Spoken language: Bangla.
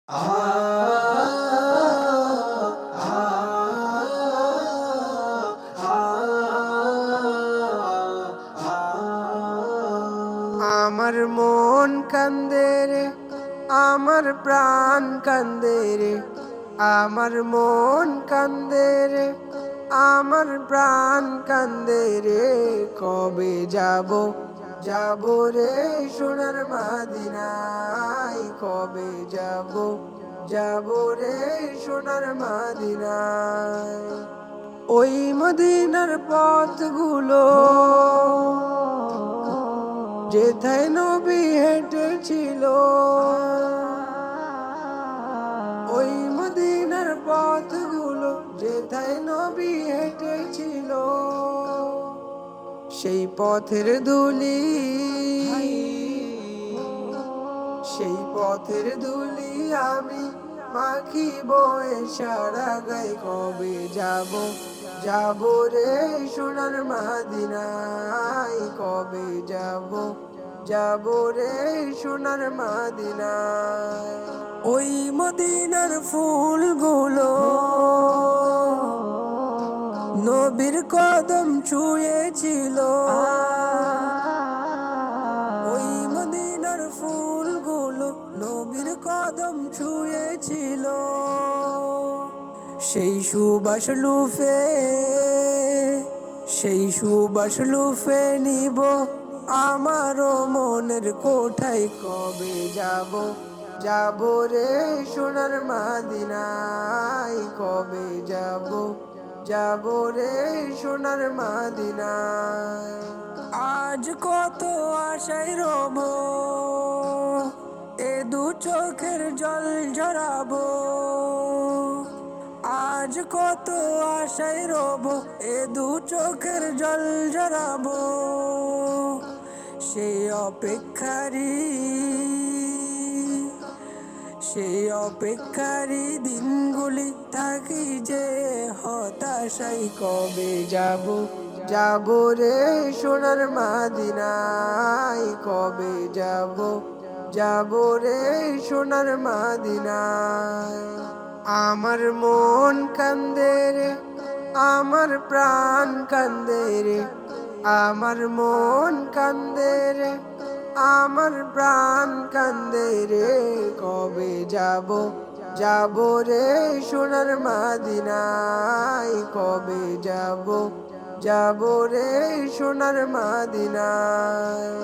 আমার মন কান্দে রে, আমার প্রাণ কান্দে রে, আমার মন কান্দে রে, আমার প্রাণ কান্দে রে। কবে যাব যাব রে সোনার মদিনায়, কবে যাব যাব রে সোনার মদিনায়। ওই মদিনার পথগুলো যেথায় নবী হেঁটেছিল, ওই মদিনার পথগুলো যেথায় নবী হেঁটেছিল, সেই পথের ধুলি, সেই পথের ধুলি আমি মাখিব সারা গায়ে। কবে যাব যাব রে সোনার মদিনায়, কবে যাব যাব রে সোনার মদিনায়। ওই মদিনার ফুলগুলো নবীর কদম ছুঁয়েছিল, ওই মদিনার ফুলগুলো নবীর কদম ছুঁয়েছিল। সেই সুবাস লুফে, সেই সুবাস লুফে নিব আমারও মনের কোঠায়। কবে যাব যাব রে সোনার মদিনায়, কবে যাব যাব রে সোনার মদিনায়। আজ কত আশায় রব, এ দু চোখের জল ঝরাবো। আজ কত আশায় রব, এ দু চোখের জল ঝরাবো। সেই অপেক্ষারি, সেই অপেক্ষারি দিনগুলি থাকি যে হতাশাই। কবে যাব যাব রে সোনার মদিনায়, কবে যাব যাব রে সোনার মদিনায়। আমার মন কান্দে রে, আমার প্রাণ কান্দে রে, আমার মন কান্দে রে, আমার প্রাণ কান্দে রে। কবে যাব যাব রে সোনার মদিনায়, কবে যাব যাব রে সোনার মদিনায়।